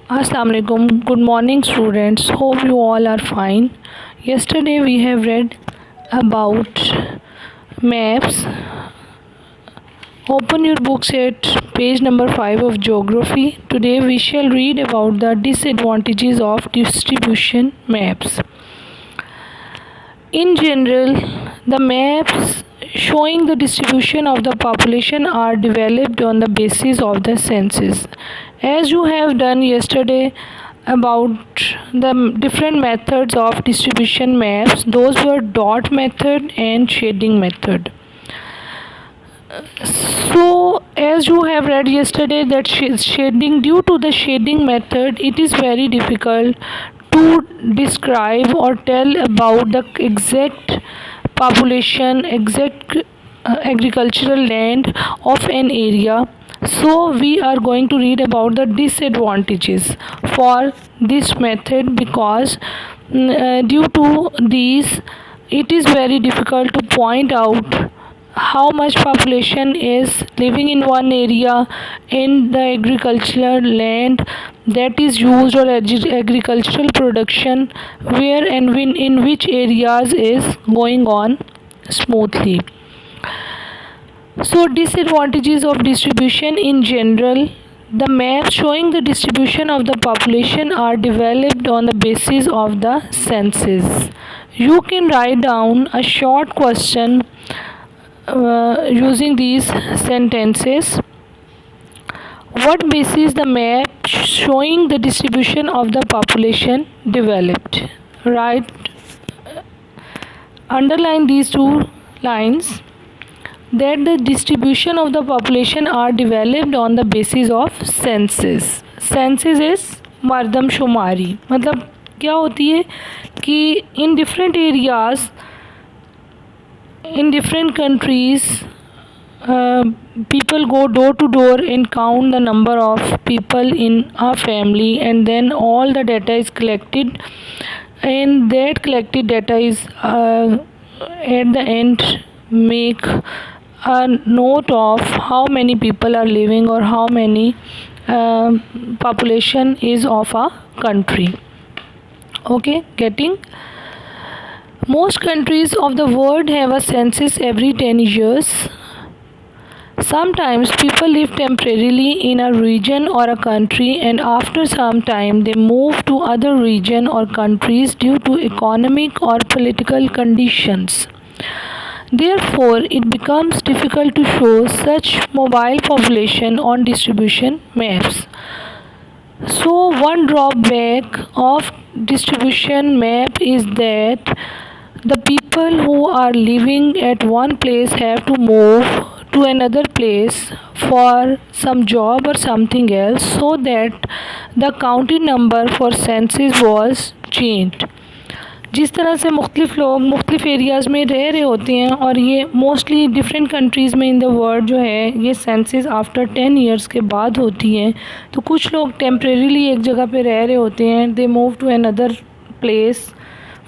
Assalamu alaikum. Good morning, students. Hope you all are fine. Yesterday we have read about maps. Open your books at page number 5 of geography. Today we shall read about the disadvantages of distribution maps. In general, the maps showing the distribution of the population are developed on the basis of the census. As you have done yesterday about the different methods of distribution maps, those were dot method and shading method. So as you have read yesterday that shading, due to the shading method, it is very difficult to describe or tell about the exact population, exact agricultural land of an area. So we are going to read about the disadvantages for this method because due to these it is very difficult to point out how much population is living in one area in the agricultural land that is used or agricultural production where and when in which areas is going on smoothly. So disadvantages of distribution in general. The maps showing the distribution of the population are developed on the basis of the census. You can write down a short question using these sentences. What basis the map showing the distribution of the population developed? Right. Underline these two lines that the distribution of the population are developed on the basis of census. Census is मरदमशुमारी. मतलब क्या होती है कि in different areas, in different countries, people go door to door and count the number of people in a family, and then all the data is collected, and that collected data is at the end make a note of how many people are living or how many population is of a country. Okay, getting? Most countries of the world have a census every 10 years. Sometimes people live temporarily in a region or a country, and after some time they move to other region or countries due to economic or political conditions. Therefore, it becomes difficult to show such mobile population on distribution maps. So one drawback of distribution map is that the people who are living at one place have to move to another place for some job or something else, so that the county number for census was changed. जिस तरह से मुख्तलिफ़ लोग मुख्तलिफ़ areas में रह रहे होते हैं, और ये मोस्टली डिफरेंट कंट्रीज़ में इन द वर्ल्ड जो है ये सेंसस आफ्टर 10 इयर्स के बाद होती है. तो कुछ लोग टेम्परेरीली एक जगह पे रह रहे होते हैं, they move to another place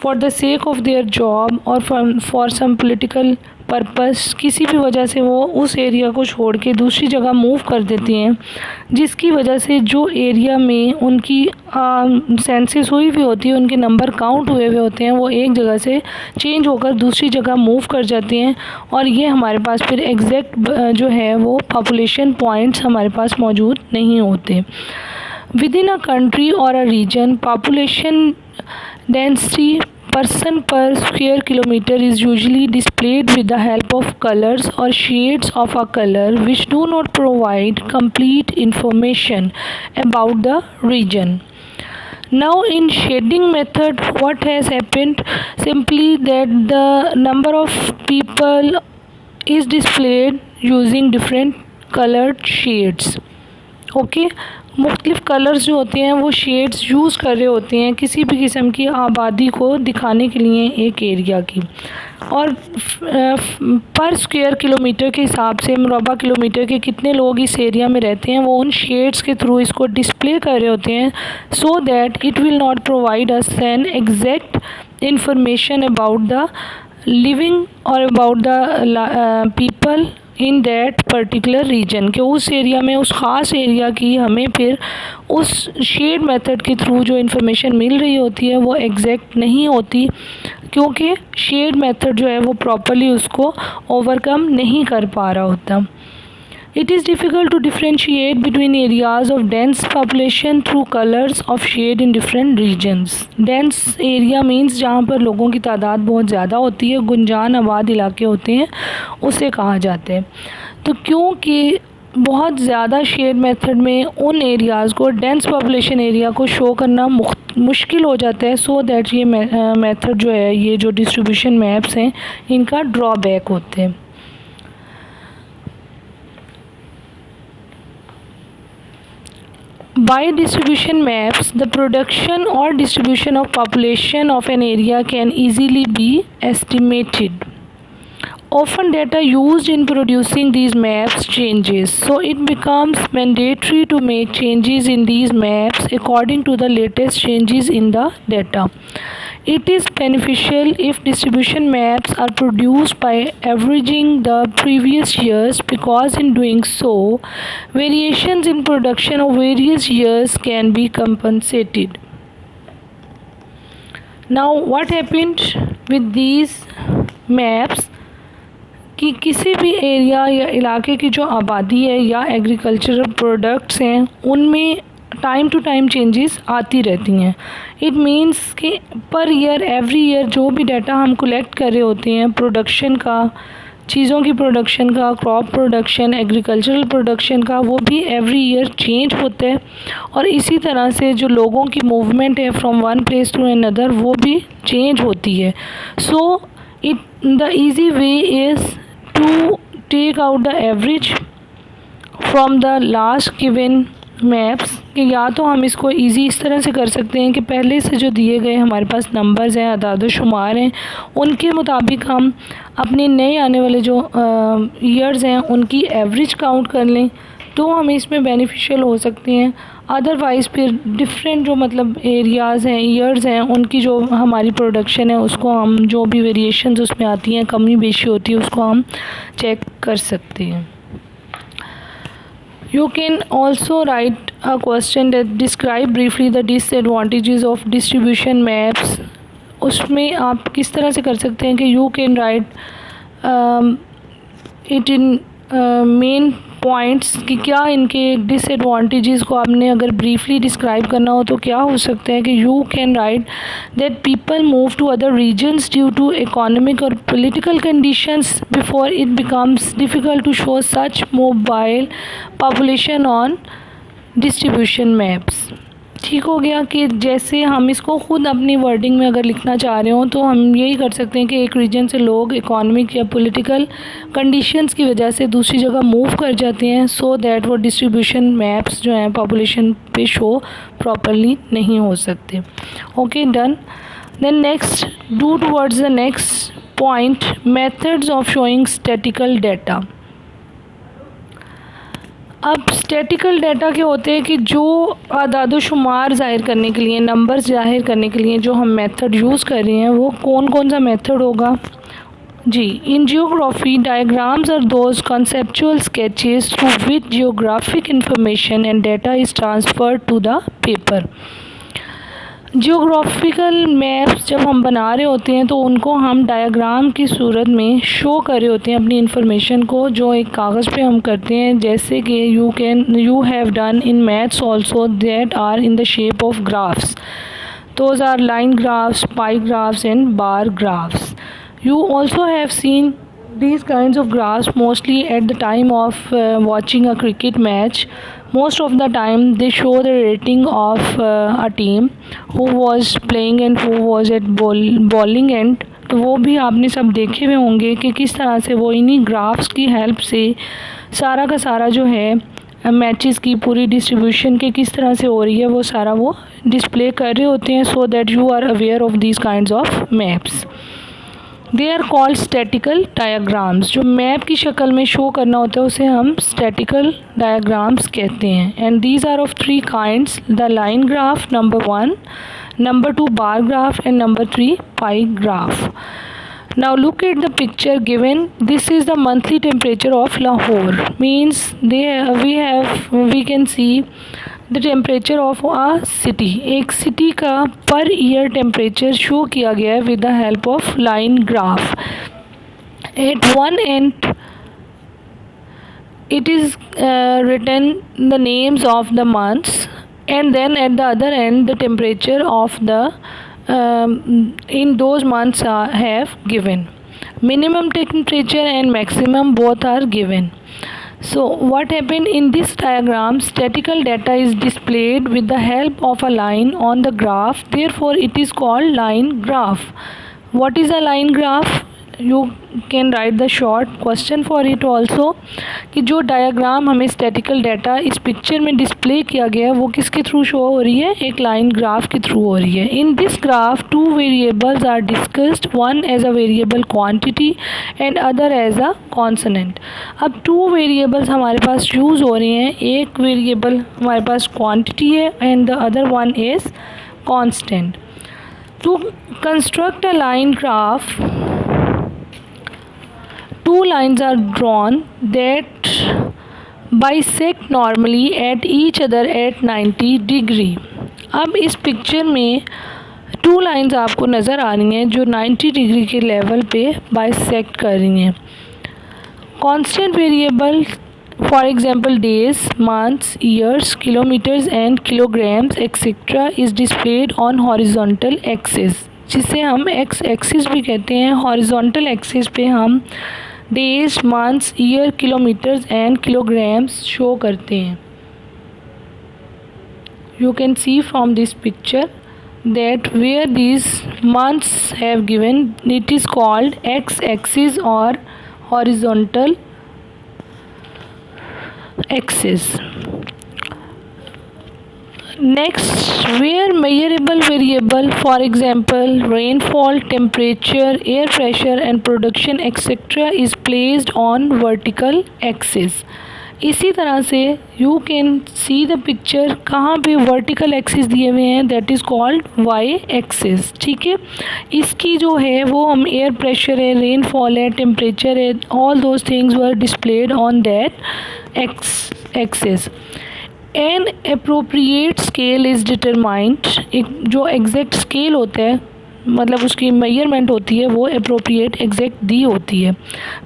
for the sake of their job और फॉर सम पोलिटिकल पर्पस. किसी भी वजह से वो उस एरिया को छोड़ के दूसरी जगह मूव कर देती हैं, जिसकी वजह से जो एरिया में उनकी सेंसस हुई हुई होती है, उनके नंबर काउंट हुए हुए होते हैं, वो एक जगह से चेंज होकर दूसरी जगह मूव कर जाती हैं, और ये हमारे पास फिर एग्जैक्ट जो है वो पॉपुलेशन पॉइंट्स हमारे पास मौजूद नहीं होते. विद इन अ कंट्री और a region, population density person per square kilometer is usually displayed with the help of colors or shades of a color which do not provide complete information about the region. Now in shading method, what has happened? Simply that the number of people is displayed using different colored shades. Okay, मुख्तलिफ़ colours जो होते हैं वो shades use कर रहे होते हैं किसी भी किस्म की आबादी को दिखाने के लिए एक एरिया की, और पर स्क्वायर किलोमीटर के हिसाब से मुरबा किलोमीटर के कितने लोग इस एरिया में रहते हैं वो उन शेड्स के थ्रू इसको डिस्प्ले कर रहे होते हैं, सो that it will not provide us an exact information about the living or about the people in that particular region, कि उस एरिया में, उस ख़ास एरिया की हमें फिर उस शेड मेथड के थ्रू जो इन्फॉर्मेशन मिल रही होती है वो एग्जैक्ट नहीं होती, क्योंकि शेड मेथड जो है वो प्रॉपरली उसको ओवरकम नहीं कर पा रहा होता। It is difficult to differentiate between areas of dense population through colors of shade in different regions. Dense area means जहाँ पर लोगों की तादाद बहुत ज़्यादा होती है, गुंजान आबाद इलाके होते हैं, उसे कहा जाते हैं। तो क्योंकि बहुत ज़्यादा शेड मेथड में उन एरियाज़ को, डेंस पॉपुलेशन एरिया को शो करना मुश्किल हो जाता है, सो दैट ये मेथड जो है, ये जो डिस्ट्रीब्यूशन मैप्स हैं, इनका ड्रॉबैक होते हैं। By distribution maps, the production or distribution of population of an area can easily be estimated. Often data used in producing these maps changes, so it becomes mandatory to make changes in these maps according to the latest changes in the data. It is beneficial if distribution maps are produced by averaging the previous years, because in doing so, variations in production of various years can be compensated. Now, what happened with these maps? कि किसी भी area या इलाके की जो आबादी है या एग्रीकल्चरल प्रोडक्ट्स हैं, उनमें टाइम टू टाइम चेंजेस आती रहती हैं। इट मींस कि पर ईयर, एवरी ईयर जो भी डाटा हम कलेक्ट कर रहे होते हैं प्रोडक्शन का, चीज़ों की प्रोडक्शन का, क्रॉप प्रोडक्शन, एग्रीकल्चरल प्रोडक्शन का, वो भी एवरी ईयर चेंज होता है। और इसी तरह से जो लोगों की मूवमेंट है from one place to another, वो भी चेंज होती है। So the easy way is to take out the average from the last given maps, कि या तो हम इसको इजी इस तरह से कर सकते हैं कि पहले से जो दिए गए हमारे पास नंबर्स हैं, अदाद शुमार हैं, उनके मुताबिक हम अपने नए आने वाले जो ईयर्स हैं उनकी एवरेज काउंट कर लें, तो हमें इसमें बेनिफिशियल हो सकते हैं। अदरवाइज़ फिर डिफरेंट जो मतलब एरियाज़ हैं, ईयर्स हैं, उनकी जो हमारी प्रोडक्शन है उसको हम, जो भी वेरिएशंस उसमें आती हैं, कमी बेशी होती है, उसको हम चेक कर सकते हैं। You can also write a question that describe briefly the disadvantages of distribution maps. उसमें आप किस तरह से कर सकते हैं कि you can write it in main points, कि क्या इनके डिसएडवांटेजेस को आपने अगर ब्रीफली डिस्क्राइब करना हो तो क्या हो सकता है। कि you can write that people move to other regions due to economic और political conditions before it becomes difficult to show such mobile population on distribution maps. ठीक हो गया कि जैसे हम इसको ख़ुद अपनी वर्डिंग में अगर लिखना चाह रहे हो तो हम यही कर सकते हैं कि एक रीजन से लोग इकोनॉमिक या पॉलिटिकल कंडीशंस की वजह से दूसरी जगह मूव कर जाते हैं, सो दैट वो डिस्ट्रीब्यूशन मैप्स जो हैं पॉपुलेशन पे शो प्रॉपरली नहीं हो सकते। Okay, done. Then next, do towards the next point, methods of showing statical data. अब स्टैटिकल डाटा क्या होते हैं कि जो आदाद शुमार ज़ाहिर करने के लिए, नंबर्स ज़ाहिर करने के लिए जो हम मेथड यूज़ कर रहे हैं, वो कौन कौन सा मेथड होगा जी। In geography, diagrams are those conceptual sketches through which geographic information and data is transferred to the paper. Geographical maps जब हम बना रहे होते हैं तो उनको हम डायग्राम की सूरत में शो कर रहे होते हैं अपनी इंफॉर्मेशन को, जो एक कागज़ पे हम करते हैं, जैसे कि you have done in maths also that are in the shape of graphs. Those are line graphs, pie graphs and bar graphs. You also have seen these kinds of graphs mostly at the time of watching a cricket match. Most of the time they show the rating of a team, who was playing and who was at bowling end. तो वो भी आपने सब देखे हुए होंगे कि किस तरह से वो इन्हीं ग्राफ्स की हेल्प से सारा का सारा जो है मैचेस की पूरी डिस्ट्रीब्यूशन के किस तरह से हो रही है वो सारा वो डिस्प्ले कर रहे होते हैं, सो that you are aware of these kinds of maps. They are called statical diagrams. जो मैप की शक्ल में शो करना होता है उसे हम स्टैटिकल डायाग्राम्स कहते हैं। And these are of three kinds, the line graph number 1, number 2 bar graph and number 3 pie graph. Now look at the picture given. This is the monthly temperature of Lahore. Means we can see the temperature of a city. एक city का per year temperature show किया गया है with the help of line graph. At one end it is written the names of the months, and then at the other end the temperature of the in those months have given. Minimum temperature and maximum both are given. So what happened in this diagram, statistical data is displayed with the help of a line on the graph, therefore it is called line graph. What is a line graph? You can write the short question for it also कि जो diagram हमें statistical data इस picture में display किया गया है वो किसके थ्रू शो हो रही है, एक लाइन ग्राफ के थ्रू हो रही है. In this graph two variables are discussed, one as a variable quantity and other as a consonant. अब टू वेरिएबल्स हमारे पास यूज़ हो रहे हैं, एक वेरिएबल हमारे पास क्वांटिटी है and the other one is constant. To construct a line graph, two lines are drawn that bisect normally at each other at 90 degree. अब इस पिक्चर में टू लाइंस आपको नज़र आ रही हैं जो 90 डिग्री के लेवल पे बाइसेक्ट कर रही हैं. Constant variable for example days, months, years, kilometres and kilograms etcetera is displayed on horizontal axis, जिसे हम एक्स एक्सिस भी कहते हैं. हॉरिजॉन्टल एक्सिस पे हम days, months, year, kilometres and kilograms show करते हैं. You can C from this picture that where these months have given, it is called x axis or horizontal axis. Next, where measurable variable, for example rainfall, temperature, air pressure and production etc. is placed on vertical axis. इसी तरह से you can see the picture, कहाँ पे vertical axis दिए हुए हैं, that is called Y axis. ठीक है, इसकी जो है वो हम एयर प्रेशर है, रेनफॉल है, टेम्परेचर है, all those things were displayed on that axis. An appropriate scale is determined, एक जो एग्जैक्ट स्केल होता है मतलब उसकी मेजरमेंट होती है वो अप्रोप्रिएट एग्जैक्ट दी होती है.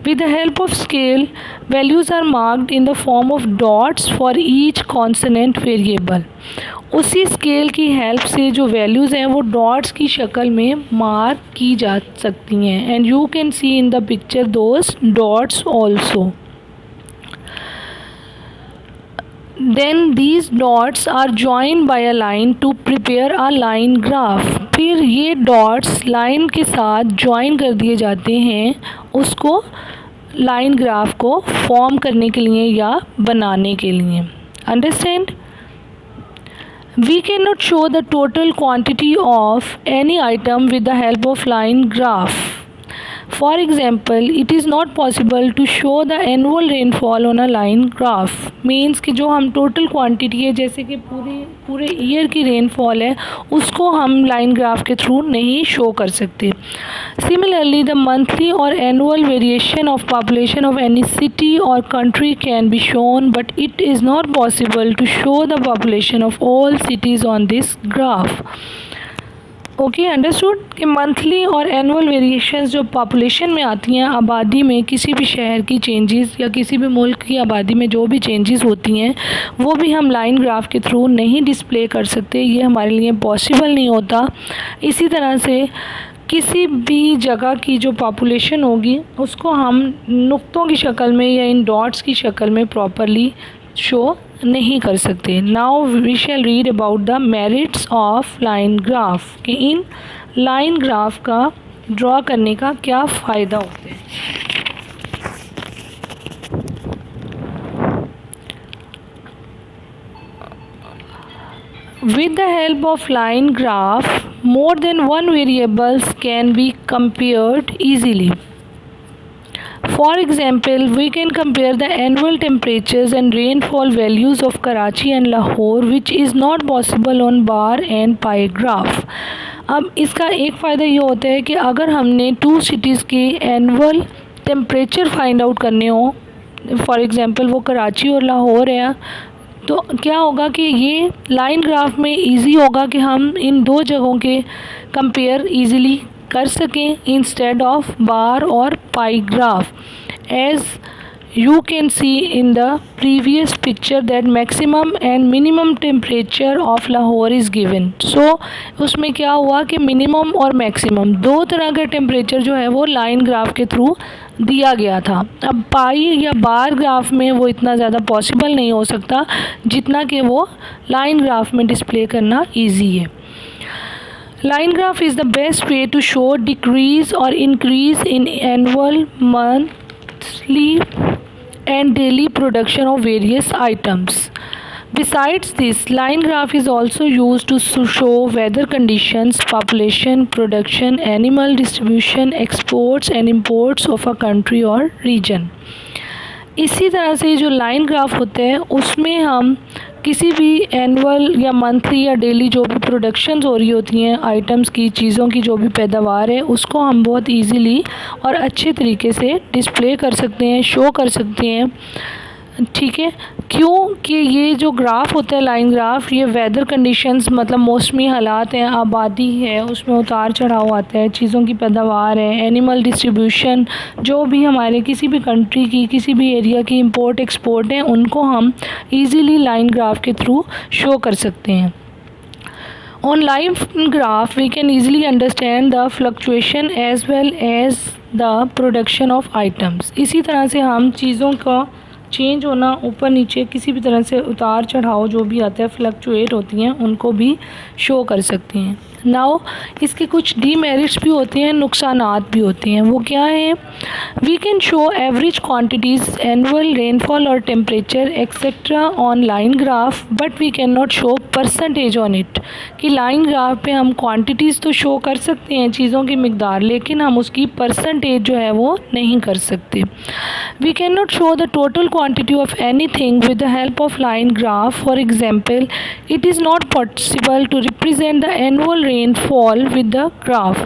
With the help of scale values are marked in the form of dots for each consonant variable. उसी स्केल की हेल्प से जो वैल्यूज़ हैं वो डॉट्स की शक्ल में मार्क की जा सकती हैं. And you can C in the picture those dots also. Then these dots are joined by a line to prepare a line graph. फिर ये dots line के साथ join कर दिए जाते हैं उसको line graph को form करने के लिए या बनाने के लिए. Understand? We cannot show the total quantity of any item with the help of line graph. For example, it is not possible to show the annual rainfall on a line graph. Means कि जो हम total quantity है जैसे कि पूरे year की rainfall है उसको हम लाइन ग्राफ के थ्रू नहीं शो कर सकते. Similarly, the monthly or annual variation of population of any city or country can be shown, but it is not possible to show the population of all cities on this graph. Okay, understood कि monthly और annual variations जो population में आती हैं, आबादी में किसी भी शहर की चेंजेस या किसी भी मुल्क की आबादी में जो भी चेंजेस होती हैं वो भी हम लाइन ग्राफ के थ्रू नहीं डिस्प्ले कर सकते, ये हमारे लिए पॉसिबल नहीं होता. इसी तरह से किसी भी जगह की जो पॉपुलेशन होगी उसको हम नुक्तों की शक्ल में या इन डॉट्स की शक्ल में प्रॉपरली शो नहीं कर सकते. Now we shall read about the merits of line graph कि इन लाइन ग्राफ का ड्रॉ करने का क्या फ़ायदा होता है. With the help of line graph, more than one variables can be compared easily. For example, we can compare the annual temperatures and rainfall values of Karachi and Lahore, which is not possible on bar and pie graph. अब इसका एक फ़ायदा ये होता है कि अगर हमने 2 सिटीज़ के एनुअल टेम्परेचर फाइंड आउट करने हो, फॉर एग्ज़ाम्पल वो कराची और लाहौर है, तो क्या होगा कि ये लाइन ग्राफ में इजी होगा कि हम इन 2 जगहों के कंपेयर इजीली कर सकें इंस्टेड ऑफ बार और pie graph. As you can see in the previous picture that maximum and minimum temperature of Lahore is given. So उसमें क्या हुआ कि मिनिमम और मैक्सिमम 2 तरह का टेम्परेचर जो है वो लाइन ग्राफ के थ्रू दिया गया था. अब पाई या बार ग्राफ में वो इतना ज़्यादा पॉसिबल नहीं हो सकता जितना कि वो लाइन ग्राफ में डिस्प्ले करना ईजी है. Line graph is the best way to show decrease or increase in annual, monthly and daily production of various items. Besides this, line graph is also used to show weather conditions, population, production, animal distribution, exports and imports of a country or region. इसी तरह से जो line graph होते हैं उसमें हम किसी भी एनुअल या मंथली या डेली जो भी प्रोडक्शंस हो रही होती हैं आइटम्स की, चीज़ों की जो भी पैदावार है, उसको हम बहुत इजीली और अच्छे तरीके से डिस्प्ले कर सकते हैं, शो कर सकते हैं. ठीक है, क्योंकि ये जो ग्राफ होता है लाइन ग्राफ, ये वेदर कंडीशंस मतलब मौसमी हालात हैं, आबादी है, उसमें उतार चढ़ाव आता है, चीज़ों की पैदावार है, एनिमल डिस्ट्रीब्यूशन, जो भी हमारे किसी भी कंट्री की, किसी भी एरिया की इंपोर्ट एक्सपोर्ट हैं, उनको हम इजीली लाइन ग्राफ के थ्रू शो कर सकते हैं. On line graph we can easily understand the fluctuation as well as the production of items. इसी तरह से हम चीज़ों का चेंज होना, ऊपर नीचे किसी भी तरह से उतार चढ़ाव जो भी आता है, फ्लक्चुएट होती हैं, उनको भी शो कर सकते हैं. नाउ इसके कुछ डीमेरिट्स भी होते हैं, नुकसानात भी होते हैं. वो क्या है? We can show average quantities, annual rainfall और temperature etcetera on line graph, but we can not show percentage on it. कि लाइन ग्राफ पे हम क्वांटिटीज़ तो शो कर सकते हैं, चीज़ों की मिकदार, लेकिन हम उसकी परसेंटेज जो है वो नहीं कर सकते. We can not show the total quantity of anything with the help of line graph. For example, it is not possible to represent the annual rainfall with the graph.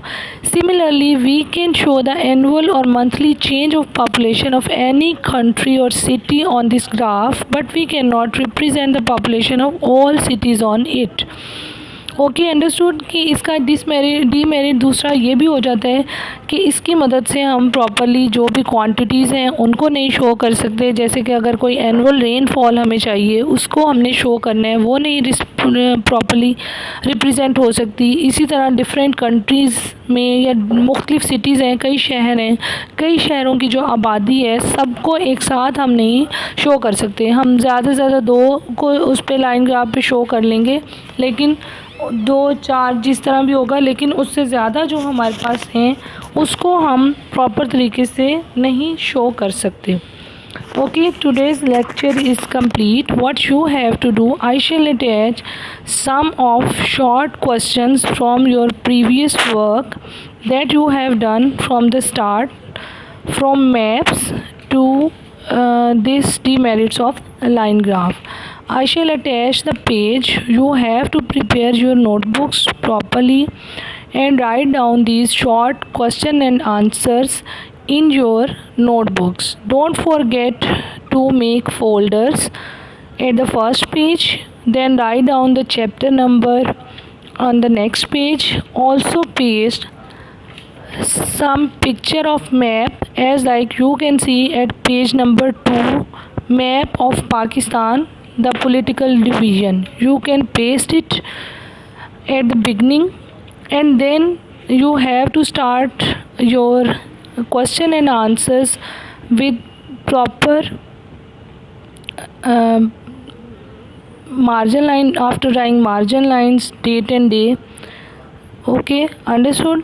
Similarly, we can show the annual or monthly change of population of any country or city on this graph, but we cannot represent the population of all cities on it. Okay, understood. कि इसका demerit दूसरा ये भी हो जाता है कि इसकी मदद से हम प्रॉपरली जो भी क्वांटिटीज़ हैं उनको नहीं शो कर सकते. जैसे कि अगर कोई एनुअल रेनफॉल हमें चाहिए, उसको हमने शो करना है, वो नहीं प्रॉपरली रिप्रेजेंट हो सकती. इसी तरह डिफरेंट कंट्रीज़ में या मुख्तलिफ सिटीज़ हैं, कई शहर हैं, कई शहरों की जो आबादी है, सबको एक साथ हम नहीं शो कर सकते. हम ज़्यादा से ज़्यादा 2 को उस पर लाइन ग्राफ पे शो कर लेंगे, लेकिन 2, 4 जिस तरह भी होगा, लेकिन उससे ज़्यादा जो हमारे पास हैं उसको हम प्रॉपर तरीके से नहीं शो कर सकते. Okay, today's lecture is complete. What you have to do, I shall attach some of short questions from your previous work that you have done from the start, from maps to this demerits of line graph. I shall attach the page. You have to prepare your notebooks properly and write down these short question and answers in your notebooks. Don't forget to make folders at the first page, then write down the chapter number on the next page. Also paste some picture of map, as like you can see at page number 2, map of Pakistan, the political division. You can paste it at the beginning, and then you have to start your question and answers with proper margin line. After drawing margin lines, date and day. Okay, understood?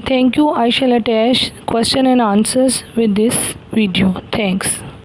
Thank you. I shall attach question and answers with this video. Thanks.